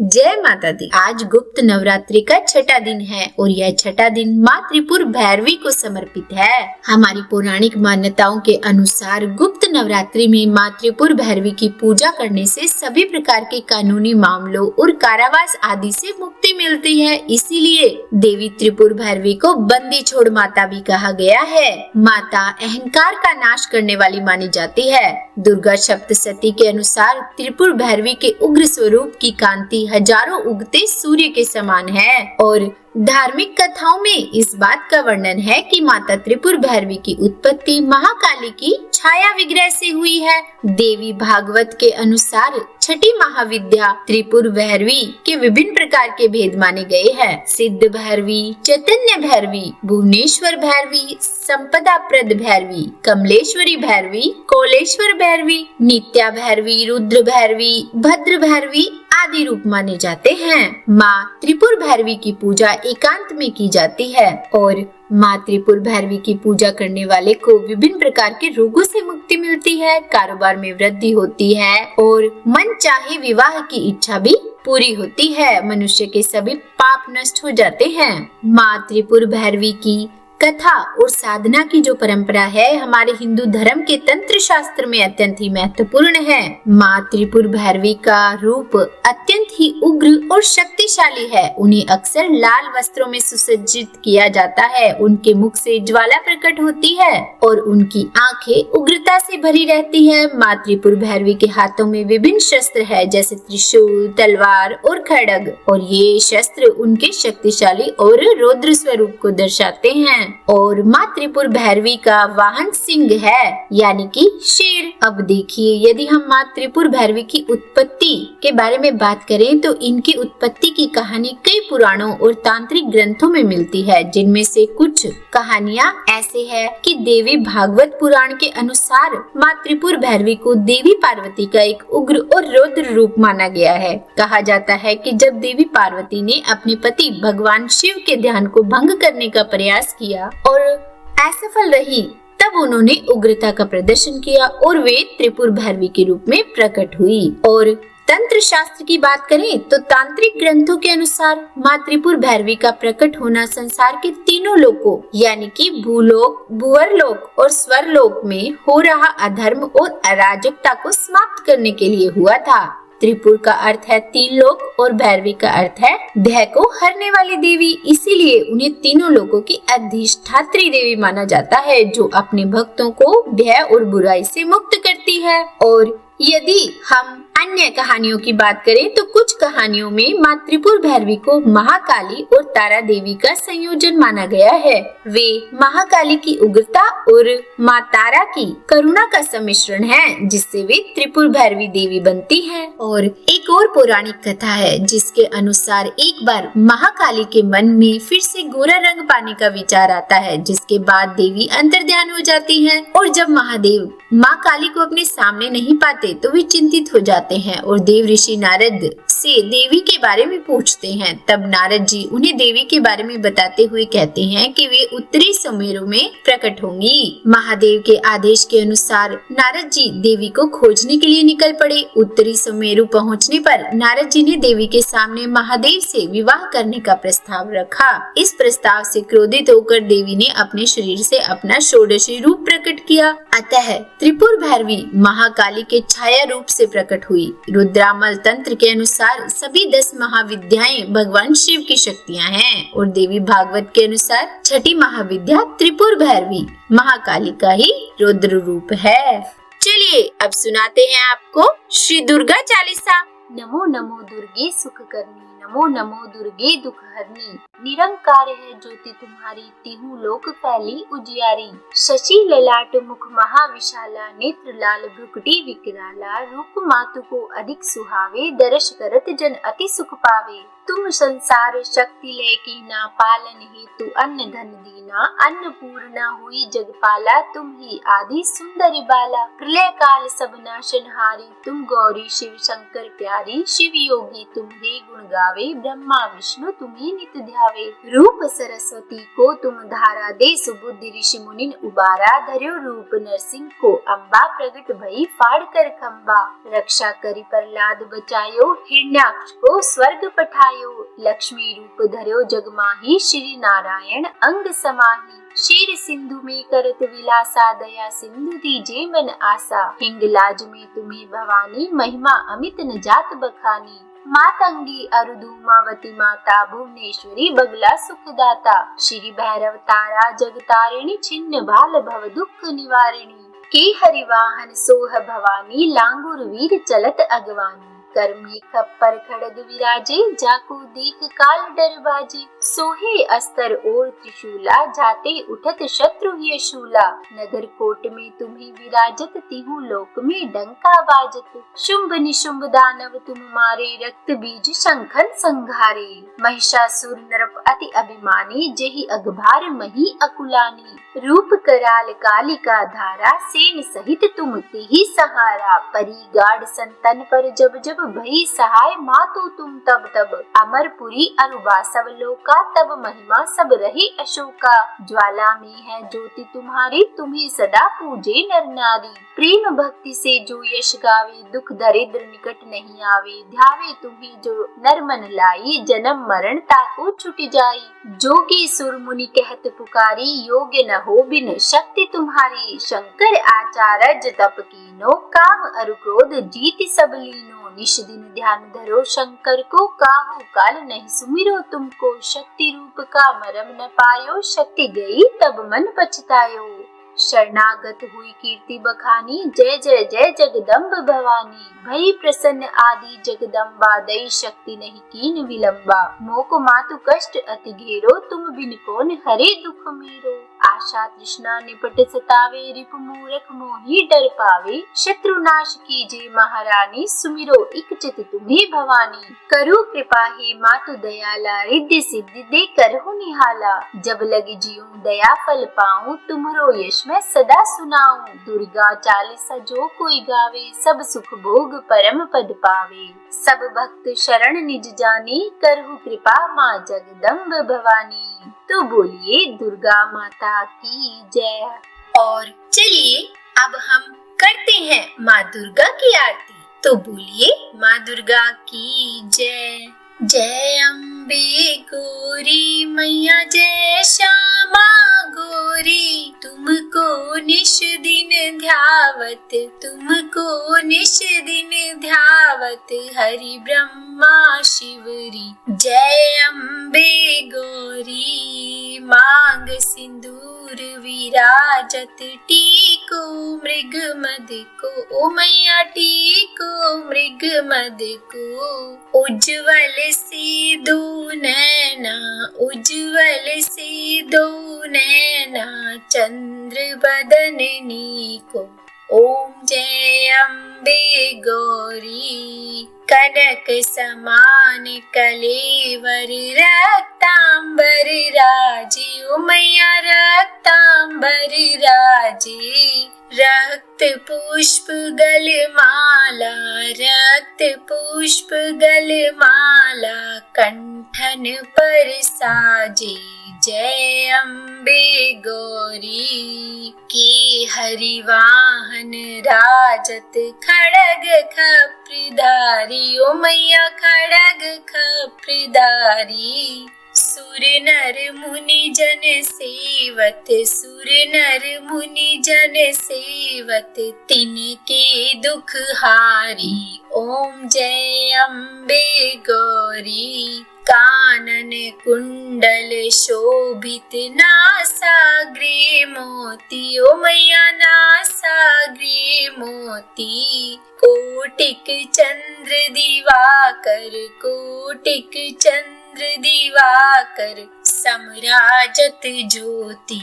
जय माता दी। आज गुप्त नवरात्रि का छठा दिन है और यह छठा दिन माँ त्रिपुर भैरवी को समर्पित है। हमारी पौराणिक मान्यताओं के अनुसार गुप्त नवरात्रि में माँ त्रिपुर भैरवी की पूजा करने से सभी प्रकार के कानूनी मामलों और कारावास आदि से मुक्ति मिलती है। इसीलिए देवी त्रिपुर भैरवी को बंदी छोड़ माता भी कहा गया है। माता अहंकार का नाश करने वाली मानी जाती है। दुर्गा सप्तशती के अनुसार त्रिपुर भैरवी के उग्र स्वरूप की कांति हजारों उगते सूर्य के समान है और धार्मिक कथाओं में इस बात का वर्णन है कि माता त्रिपुर भैरवी की उत्पत्ति महाकाली की छाया विग्रह से हुई है। देवी भागवत के अनुसार छठी महाविद्या त्रिपुर भैरवी के विभिन्न प्रकार के भेद माने गए हैं। सिद्ध भैरवी, चैतन्य भैरवी, भुवनेश्वर भैरवी, संपदा प्रद भैरवी, कमलेश्वरी भैरवी, कोलेश्वर भैरवी, नित्या भैरवी, रुद्र भैरवी, भद्र भैरवी आदि रूप माने जाते हैं। माँ त्रिपुर भैरवी की पूजा एकांत में की जाती है और माँ त्रिपुर भैरवी की पूजा करने वाले को विभिन्न प्रकार के रोगों से मुक्ति मिलती है, कारोबार में वृद्धि होती है और मन चाहे विवाह की इच्छा भी पूरी होती है। मनुष्य के सभी पाप नष्ट हो जाते हैं। माँ त्रिपुर भैरवी की कथा और साधना की जो परंपरा है हमारे हिंदू धर्म के तंत्र शास्त्र में अत्यंत ही महत्वपूर्ण है। माँ त्रिपुर भैरवी का रूप अत्यंत ही उग्र और शक्तिशाली है। उन्हें अक्सर लाल वस्त्रों में सुसज्जित किया जाता है। उनके मुख से ज्वाला प्रकट होती है और उनकी आंखें उग्रता से भरी रहती है। माँ त्रिपुर भैरवी के हाथों में विभिन्न शस्त्र है जैसे त्रिशूल, तलवार और खड्ग और ये शस्त्र उनके शक्तिशाली और रौद्र स्वरूप को दर्शाते हैं। और माँ त्रिपुर भैरवी का वाहन सिंह है यानी कि शेर। अब देखिए, यदि हम माँ त्रिपुर भैरवी की उत्पत्ति के बारे में बात करें तो इनकी उत्पत्ति की कहानी कई पुराणों और तांत्रिक ग्रंथों में मिलती है, जिनमें से कुछ कहानियाँ ऐसे है कि देवी भागवत पुराण के अनुसार माँ त्रिपुर भैरवी को देवी पार्वती का एक उग्र और रौद्र रूप माना गया है। कहा जाता है कि जब देवी पार्वती ने अपने पति भगवान शिव के ध्यान को भंग करने का प्रयास किया और असफल रही, तब उन्होंने उग्रता का प्रदर्शन किया और वे त्रिपुर भैरवी के रूप में प्रकट हुई। और तंत्र शास्त्र की बात करें तो तांत्रिक ग्रंथों के अनुसार माँ त्रिपुर भैरवी का प्रकट होना संसार के तीनों लोकों यानी कि भूलोक, भुवरलोक और स्वरलोक में हो रहा अधर्म और अराजकता को समाप्त करने के लिए हुआ था। त्रिपुर का अर्थ है तीन लोक और भैरवी का अर्थ है भय को हरने वाली देवी। इसीलिए उन्हें तीनों लोकों की अधिष्ठात्री देवी माना जाता है, जो अपने भक्तों को भय और बुराई से मुक्त करती है। और यदि हम अन्य कहानियों की बात करें तो कुछ कहानियों में माँ त्रिपुर भैरवी को महाकाली और तारा देवी का संयोजन माना गया है। वे महाकाली की उग्रता और माँ तारा की करुणा का सम्मिश्रण है, जिससे वे त्रिपुर भैरवी देवी बनती हैं। और एक और पौराणिक कथा है जिसके अनुसार एक बार महाकाली के मन में फिर से गोरा रंग पाने का विचार आता है, जिसके बाद देवी अंतर्ध्यान हो जाती है और जब महादेव माँ काली को अपने सामने नहीं पाते तो वे चिंतित हो जाते हैं और देव ऋषि नारद से देवी के बारे में पूछते हैं। तब नारद जी उन्हें देवी के बारे में बताते हुए कहते हैं कि वे उत्तरी सुमेरु में प्रकट होंगी। महादेव के आदेश के अनुसार नारद जी देवी को खोजने के लिए निकल पड़े। उत्तरी सुमेरु पहुंचने पर नारद जी ने देवी के सामने महादेव से विवाह करने का प्रस्ताव रखा। इस प्रस्ताव से क्रोधित होकर देवी ने अपने शरीर से अपना षोडशी रूप प्रकट किया। अतः त्रिपुर भैरवी महाकाली के छाया रूप से प्रकट हुई। रुद्रामल तंत्र के अनुसार सभी 10 महाविद्याएं भगवान शिव की शक्तियां हैं और देवी भागवत के अनुसार छठी महाविद्या त्रिपुर भैरवी महाकाली का ही रौद्र रूप है। चलिए अब सुनाते हैं आपको श्री दुर्गा चालीसा। नमो नमो दुर्गे सुख करनी, नमो नमो दुर्गे दुख हरनी। निरंकार है ज्योति तुम्हारी, तिहु लोक फैली उजियारी। शशि ललाट मुख महाविशाला, नेत्र लाल भ्रुकुटी विकराला। रूप मातु को अधिक सुहावे, दर्श करत जन अति सुख पावे। तुम संसार शक्ति ले कीना, पालन हेतु अन्न धन दीना। अन्नपूर्णा हुई जगपाला, तुम ही आदि सुंदरी बाला। प्रलय काल सब नाशनहारी, तुम गौरी शिव शंकर प्यारी। शिव योगी तुम रे गुण गुण गावे, ब्रह्मा विष्णु तुम्हें नित ध्यावे। रूप सरस्वती को तुम धारा दे, सुबुद्धि ऋषि मुनिन उबारा धर्यो। रूप नरसिंह को अम्बा प्रगट भई, फाड़ कर खम्बा। रक्षा करी प्रहलाद बचायो, हिरण्याक्ष को स्वर्ग पठायो। लक्ष्मी रूप धर्यो जग माही, श्री नारायण अंग समाही। क्षीर सिंधु में करत विलासा, दया सिंधु दीजे मन आसा। हिंगलाज में तुम्हें भवानी, महिमा अमित न जात बखानी। मातंगी अरुधुमावती माता, भुवनेश्वरी बगला सुखदाता। श्री भैरव तारा जगतारिणी, छिन्न भाल भव दुख निवारिणी। के हरिवाहन सोह भवानी, लांगुर वीर चलत अगवानी। कर में खप्पर खड़ग विराजे, जाको देख काल डर बाजे। सोहे अस्तर और त्रिशूला, जाते उठत शत्रु ये शूला। नगर कोट में तुम्हें विराजत, तिहु लोक में डंका बाजत। शुंभ निशुंभ दानव तुम मारे, रक्त बीज शंखन संघारे। महिषासुर नरप अति अभिमानी, जेहि अगभार मही अकुलानी। रूप कराल कालिका धारा, सेन सहित तुम तेहि सहारा। परी गाढ़ संतन पर जब जब, भई सहाय मातु तुम तब तब। अमरपुरी अरुबा सब लोका, तब महिमा सब रहे अशोका। ज्वाला में है ज्योति तुम्हारी, तुम्हें सदा पूजे नर नारी। प्रेम भक्ति से जो यश गावे, दुख दरिद्र निकट नहीं आवे। ध्यावे तुम्हें जो नर मन लाई, जन्म मरण ताको छुट जाई। जोगी सुर मुनि कहत पुकारी, योग्य न हो बिन शक्ति तुम्हारी। शंकर आचार्य तप कीनो, काम अरु क्रोध जीति सब लीनो। निश दिन ध्यान धरो शंकर को, काहू काल नहीं सुमिरो तुमको। शक्ति रूप का मरम न पायो, शक्ति गई तब मन पछतायो। शरणागत हुई कीर्ति बखानी, जय जय जय जगदम्ब भवानी। भई प्रसन्न आदि जगदम्बा, दई शक्ति नहीं कीन विलंबा। मोको मातु कष्ट अति घेरो, तुम बिन कौन हरे दुख मेरो। आशा तृष्णा निपट सतावे, रिपु मूरख मोहि डर पावे। शत्रु नाश कीजे महारानी, सुमिरो इक चित तुम्हें भवानी। करो कृपा हे मातु दयाला, रिद्धि सिद्धि दे करहु निहाला। जब लगे जियूं दया फल पाऊं, तुम्हरो यश मैं सदा सुनाऊं। दुर्गा चालीसा जो कोई गावे, सब सुख भोग परम पद पावे। सब भक्त शरण निज जानी, करहु कृपा माँ जगदम्ब भवानी। तो बोलिए दुर्गा माता की जय। और चलिए अब हम करते हैं माँ दुर्गा की आरती। तो बोलिए माँ दुर्गा की जय। जय अम्बे गौरी मैया, जय श्यामा गौरी। तुमको निश दिन ध्यावत, तुमको निश दिन ध्यावत। हरि ब्रह्मा शिवरी, जय अम्बे गौरी। मांग सिंदूर विराजत, टीको मृग मद को। ओ मैया टीको मृग मद को। उज्ज्वल से दो नैना, उज्ज्वल से दो नैना। चंद्र बदननी को। ओम जय अम्बे गौरी। कनक समान कलेवर, रक्तांबर राजी। ओ मैया रक्तांबर राजी। रक्त पुष्प गलमाला, रक्त पुष्प गलमाला। कंठन पर साजे, जय अम्बे गौरी। के हरिवाहन राजत, खड़ग खप्रिधारी। ओ मैया खड़ग खप्रिधारी। सुर नर मुनि जन सेवत, सुर नर मुनि जन सेवत। तिनके दुख हारी, ओम जय अम्बे गौरी। कानन कुंडल शोभित, नासाग्रे मोती। ओ मैया नासाग्रे मोती। कोटिक चंद्र दिवाकर, कोटिक चंद्र दिवाकर। समराजत ज्योति,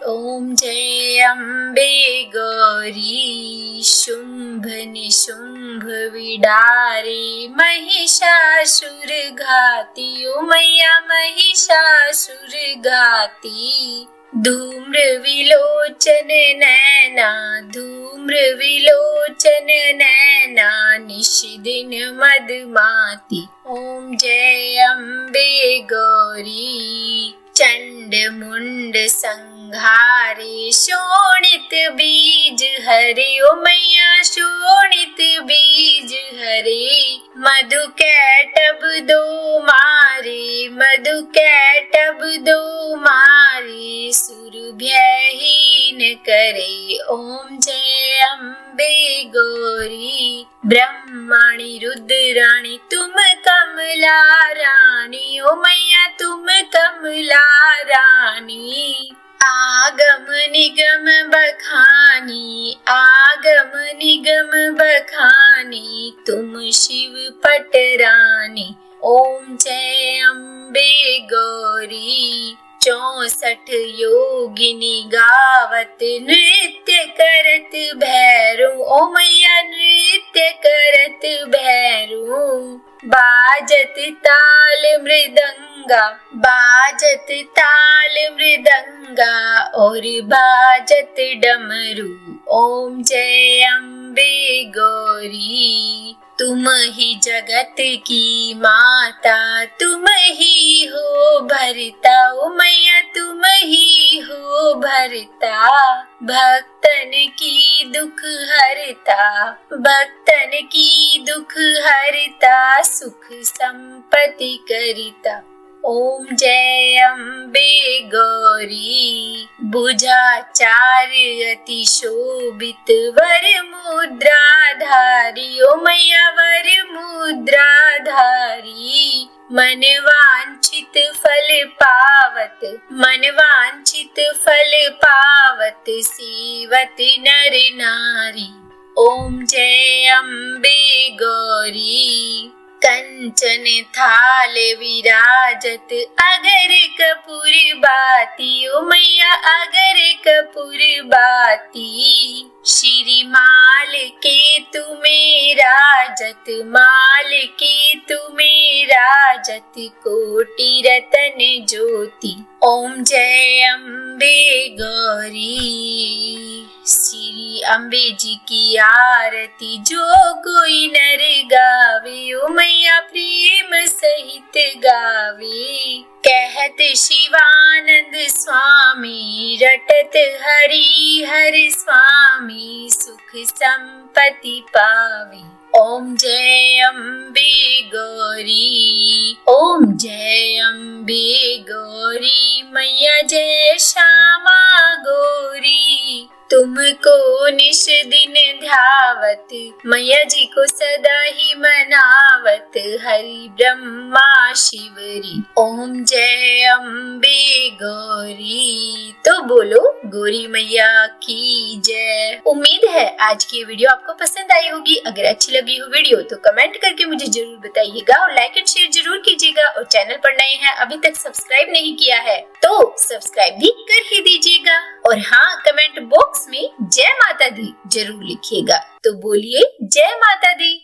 ओम जय अम्बे गौरी। शुंभ निशुंभ विडारे, महिषासुर घाती। ओ मैया महिषासुर घाती। धूम्र विलोचन नैना, धूम्र विलोचन नैना, निश दिन मदमाती। ओम जय अम्बे गौरी। चंड मुंड संहारे, शोणित बीज हरे। ओ मैया शोणित बीज हरे। मधु कैटभ दो मारे, मधु कैटभ दो मारे। सुरभ्यहीन करे। ओम जय अम्बे गौरी। ब्रह्मणि रुद्राणि तुम कमला रानी। ओ मैया तुम कमला रानी। आगम निगम बखानी, आगम निगम बखानी, तुम शिव पटरानी। ओम जय अम्बे गौरी। 64 योगिनी गावत, नृत्य करत भैरू। ओ मैया नृत्य करत भैरू। बाजत ताल मृदंगा, बाजत ताल मृदंगा, और बाजत डमरू। ओम जय अम्बे गौरी। तुम ही जगत की माता, तुम ही हो भरता। ओ मैया तुम ही हो भरता। भक्तन की दुख हरता, भक्तन की दुख हरता, सुख संपत्ति करिता। ओम जय अम्बे गौरी। भुजाचार अति शोभित, वर मुद्राधारी। ओ मैया वर मुद्राधारी। मन वांछित फल पावत, मन वांछित फल पावत, सेवत नर नारी। ओम जय अम्बे गौरी। कंचन थाल विराजत, अगर कपूर बाती। ओ मैया अगर कपूर बाती। श्री माल के तुम्हें राजत, माल के तुम्हें राजत, कोटि रतन ज्योति। ओम जय अम्बे गौरी। श्री अम्बे जी की आरती जो कोई नर गावे। ओ मैया प्रेम सहित गावे। कहत शिवानंद स्वामी, रटत हरि हर स्वामी, सुख संपत्ति पावे। ओम जय अम्बे गौरी। ओम जय अम्बे गौरी। मैया जय श्यामा गौरी। तुमको निश दिन ध्यावत, मैया जी को सदा ही मनावत, हरि ब्रह्मा शिवरी। ओम जय अम्बे गौरी। तो बोलो गौरी मैया की जय। उम्मीद है आज की वीडियो आपको पसंद आई होगी। अगर अच्छी लगी हो वीडियो तो कमेंट करके मुझे जरूर बताइएगा और लाइक एंड शेयर जरूर कीजिएगा। और चैनल पर नए हैं, अभी तक सब्सक्राइब नहीं किया है तो सब्सक्राइब भी कर ही दीजिएगा। और हाँ, कमेंट बॉक्स में जय माता दी जरूर लिखिएगा। तो बोलिए जय माता दी।